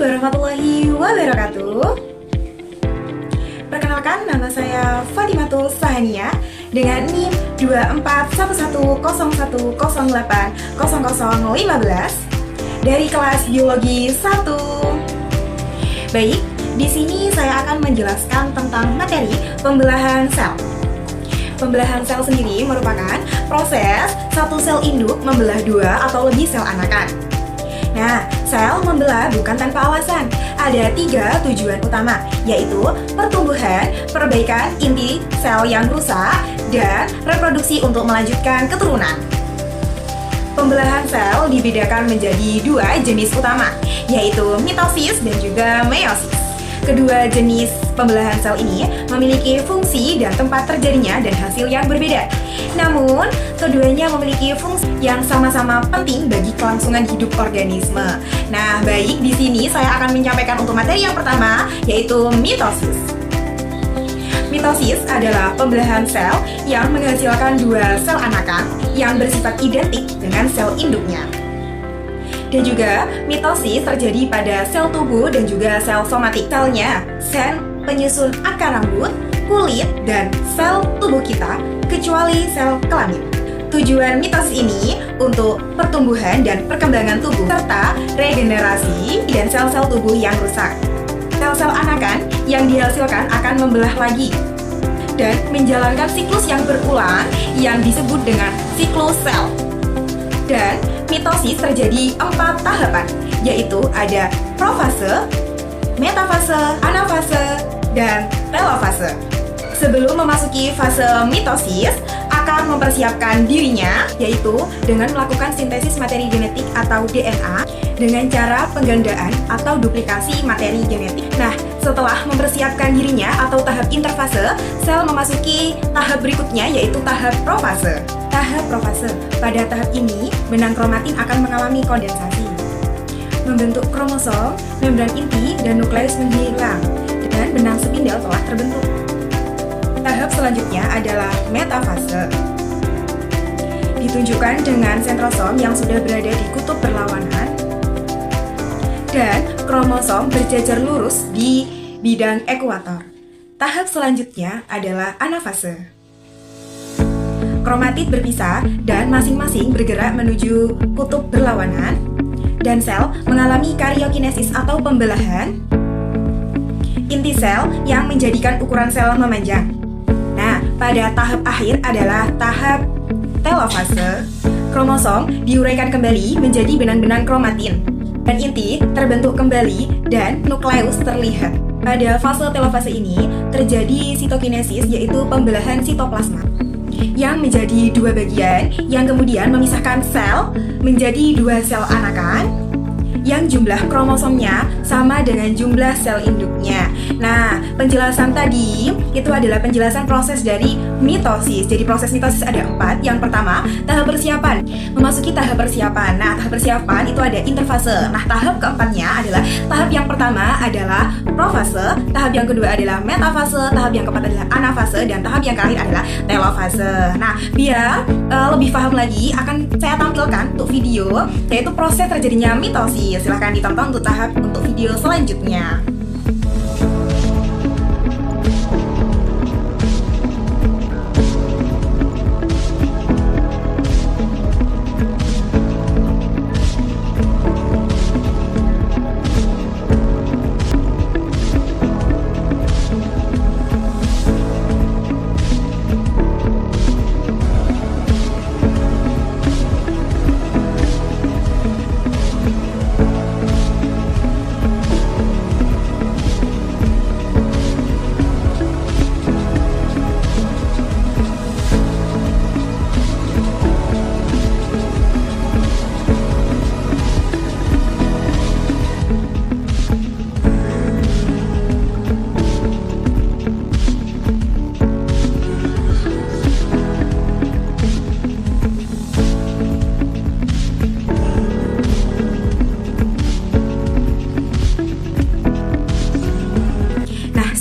warahmatullahi wabarakatuh. Perkenalkan, nama saya Fatimatul Sahania dengan NIM 241101080015 dari kelas Biologi 1. Baik, di sini saya akan menjelaskan tentang materi pembelahan sel. Pembelahan sel sendiri merupakan proses satu sel induk membelah dua atau lebih sel anakan. Nah, sel membelah bukan tanpa alasan. Ada 3 tujuan utama, yaitu pertumbuhan, perbaikan inti sel yang rusak, dan reproduksi untuk melanjutkan keturunan. Pembelahan sel dibedakan menjadi 2 jenis utama, yaitu mitosis dan juga meiosis. Kedua jenis pembelahan sel ini memiliki fungsi dan tempat terjadinya dan hasil yang berbeda. Namun, keduanya memiliki fungsi yang sama-sama penting bagi kelangsungan hidup organisme. Nah, baik, di sini saya akan menyampaikan untuk materi yang pertama, yaitu mitosis. Mitosis adalah pembelahan sel yang menghasilkan 2 sel anakan yang bersifat identik dengan sel induknya. Dan juga mitosis terjadi pada sel tubuh dan juga sel somatik. Selnya, sel penyusun akar rambut, kulit, dan sel tubuh kita, kecuali sel kelamin. Tujuan mitosis ini untuk pertumbuhan dan perkembangan tubuh, serta regenerasi dan sel-sel tubuh yang rusak. Sel-sel anakan yang dihasilkan akan membelah lagi dan menjalankan siklus yang berulang yang disebut dengan siklus sel. Dan mitosis terjadi 4 tahapan, yaitu ada profase, metafase, anafase, dan telofase. Sebelum memasuki fase mitosis, akan mempersiapkan dirinya, yaitu dengan melakukan sintesis materi genetik atau DNA dengan cara penggandaan atau duplikasi materi genetik. Nah, setelah mempersiapkan dirinya atau tahap interfase, sel memasuki tahap berikutnya, yaitu tahap profase. Tahap profase, pada tahap ini benang kromatin akan mengalami kondensasi, membentuk kromosom, membran inti, dan nukleus menghilang, dan benang spindel telah terbentuk. Tahap selanjutnya adalah metafase, ditunjukkan dengan sentrosom yang sudah berada di kutub berlawanan dan kromosom berjajar lurus di bidang ekuator. Tahap selanjutnya adalah anafase. Kromatid berpisah dan masing-masing bergerak menuju kutub berlawanan, dan sel mengalami karyokinesis atau pembelahan inti sel yang menjadikan ukuran sel memanjang. Nah, pada tahap akhir adalah tahap telofase. Kromosom diuraikan kembali menjadi benang-benang kromatin, dan inti terbentuk kembali dan nukleus terlihat. Pada fase telofase ini terjadi sitokinesis, yaitu pembelahan sitoplasma yang menjadi 2 bagian yang kemudian memisahkan sel menjadi 2 sel anakan yang jumlah kromosomnya sama dengan jumlah sel induknya. Nah, penjelasan tadi itu adalah penjelasan proses dari mitosis. Jadi proses mitosis ada 4. Yang pertama, tahap persiapan. Memasuki tahap persiapan. Nah, tahap persiapan itu ada interfase. Nah, tahap keempatnya adalah tahap yang pertama adalah profase, tahap yang kedua adalah metafase, tahap yang keempat adalah anafase, dan tahap yang terakhir adalah telofase. Nah, biar lebih paham lagi akan saya tampilkan untuk video, yaitu proses terjadinya mitosis. Silahkan ditonton untuk video selanjutnya.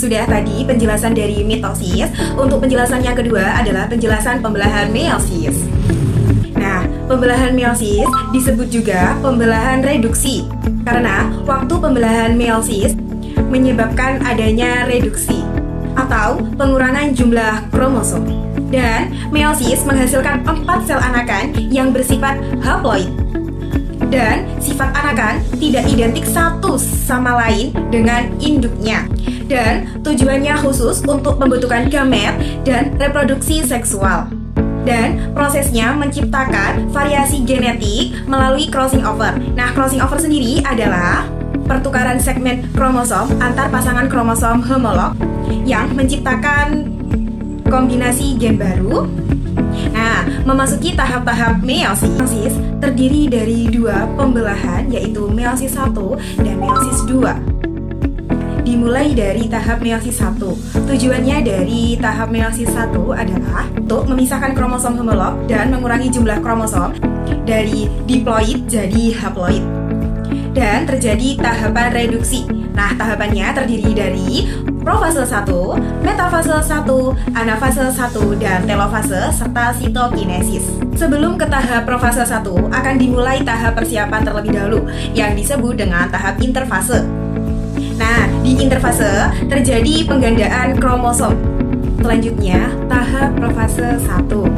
Sudah tadi penjelasan dari mitosis. Untuk penjelasan yang kedua adalah penjelasan pembelahan meiosis. Nah, pembelahan meiosis disebut juga pembelahan reduksi. Karena waktu pembelahan meiosis menyebabkan adanya reduksi atau pengurangan jumlah kromosom. Dan meiosis menghasilkan 4 sel anakan yang bersifat haploid. Dan sifat anakan tidak identik satu sama lain dengan induknya. Dan tujuannya khusus untuk pembentukan gamet dan reproduksi seksual. Dan prosesnya menciptakan variasi genetik melalui crossing over. Nah, crossing over sendiri adalah pertukaran segmen kromosom antar pasangan kromosom homolog yang menciptakan kombinasi gen baru. Nah, memasuki tahap-tahap meiosis terdiri dari 2 pembelahan, yaitu meiosis 1 dan meiosis 2. Dimulai dari tahap meiosis 1. Tujuannya dari tahap meiosis 1 adalah untuk memisahkan kromosom homolog dan mengurangi jumlah kromosom dari diploid jadi haploid. Dan terjadi tahapan reduksi. Nah, tahapannya terdiri dari profase 1, metafase 1, anafase 1, dan telofase, serta sitokinesis. Sebelum ke tahap profase 1, akan dimulai tahap persiapan terlebih dahulu, yang disebut dengan tahap interfase. Nah, di interfase terjadi penggandaan kromosom. Selanjutnya, tahap profase 1.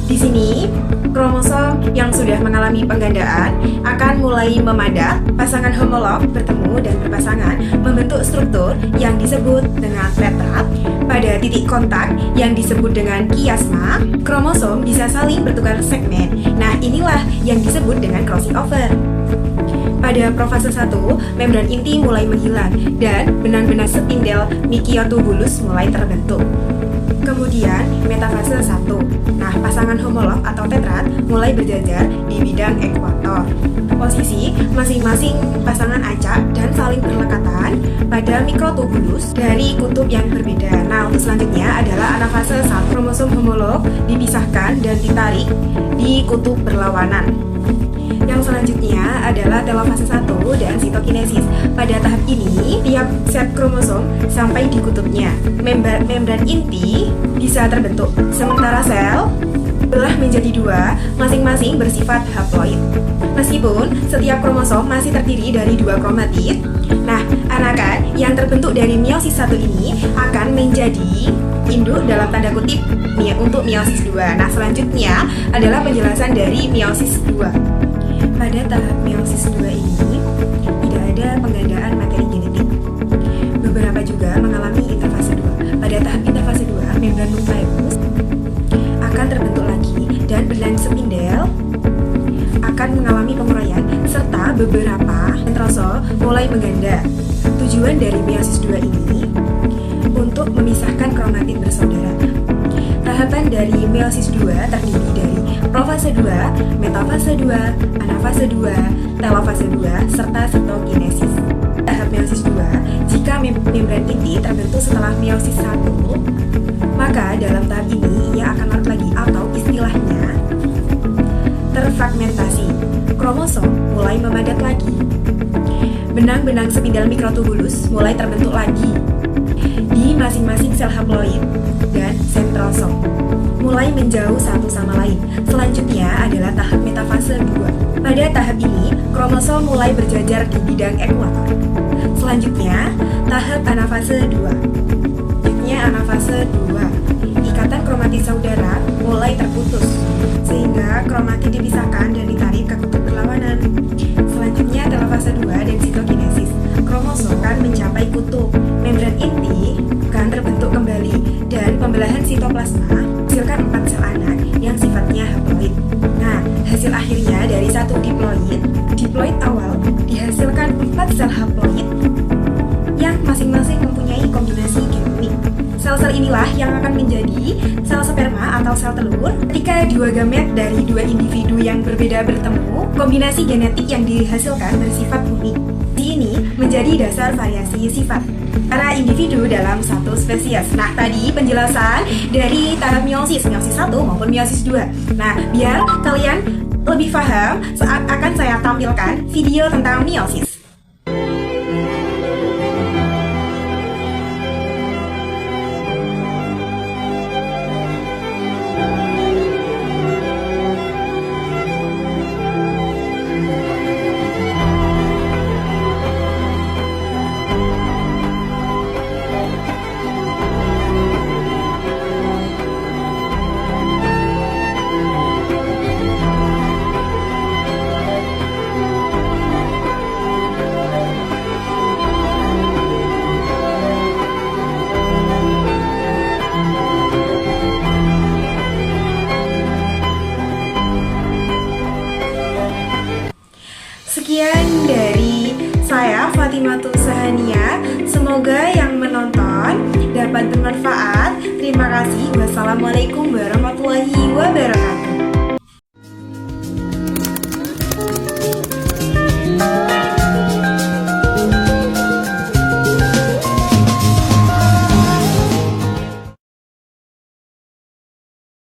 Di sini, kromosom yang sudah mengalami penggandaan akan mulai memadat, pasangan homolog bertemu dan berpasangan membentuk struktur yang disebut dengan tetrat. Pada titik kontak yang disebut dengan kiasma, kromosom bisa saling bertukar segmen. Nah, inilah yang disebut dengan crossing over. Pada profase 1, membran inti mulai menghilang dan benang-benang spindel mikiotubulus mulai terbentuk. Kemudian metafase 1. Nah, pasangan homolog atau tetrat mulai berjajar di bidang ekuator. Posisi masing-masing pasangan acak dan saling berlekatan pada mikrotubulus dari kutub yang berbeda. Nah, untuk selanjutnya adalah anafase 1. Kromosom homolog dipisahkan dan ditarik di kutub berlawanan. Yang selanjutnya adalah telofase 1 dan sitokinesis. Pada tahap ini, tiap set kromosom sampai di kutubnya. Membran inti bisa terbentuk, sementara sel belah menjadi 2, masing-masing bersifat haploid. Meskipun setiap kromosom masih terdiri dari 2 kromatid, nah, anakan yang terbentuk dari meiosis 1 ini akan menjadi induk dalam tanda kutip untuk meiosis 2. Nah, selanjutnya adalah penjelasan dari meiosis 2. Pada tahap meiosis 2 ini tidak ada penggandaan materi genetik. Beberapa juga mengalami interfase 2. Pada tahap interfase 2, membran nukleus akan terbentuk lagi dan benang spindel akan mengalami penguraian serta beberapa sentrosol mulai mengganda. Tujuan dari meiosis 2 ini untuk memisahkan kromatid bersaudara. Tahapan dari meiosis 2 terdiri dari profase 2, metafase 2, anafase 2, telofase 2, serta sitokinesis. Tahap meiosis 2, jika membran inti terbentuk setelah meiosis 1, maka dalam tahap ini ia akan larut lagi atau istilahnya terfragmentasi. Kromosom mulai memadat lagi. Benang-benang spindel mikrotubulus mulai terbentuk lagi di masing-masing sel haploid dan sentrosom, mulai menjauh satu sama lain. Selanjutnya adalah tahap metafase 2. Pada tahap ini, kromosom mulai berjajar di bidang ekuator. Selanjutnya, tahap anafase 2. Selanjutnya anafase 2. Ikatan kromatid saudara mulai terputus, sehingga kromatid dipisahkan dan ditarik ke kutub berlawanan. Selanjutnya telofase 2 dan sitokinesis. Kromosom akan mencapai kutub. Membran inti akan terbentuk kembali dan pembelahan sitoplasma menghasilkan 4 sel anak yang sifatnya haploid. Nah, hasil akhirnya dari satu diploid awal dihasilkan 4 sel haploid yang masing-masing mempunyai kombinasi gen unik. Sel-sel inilah yang akan menjadi sel sperma atau sel telur. Ketika 2 gamet dari 2 individu yang berbeda bertemu, kombinasi genetik yang dihasilkan bersifat unik. Ini menjadi dasar variasi sifat para individu dalam satu spesies. Nah, tadi penjelasan dari tahap meiosis 1 maupun meiosis 2. Nah, biar kalian lebih paham, akan saya tampilkan video tentang meiosis. Sekian dari saya Fatimatul Sahania. Semoga yang menonton dapat bermanfaat. Terima kasih. Wassalamualaikum warahmatullahi wabarakatuh.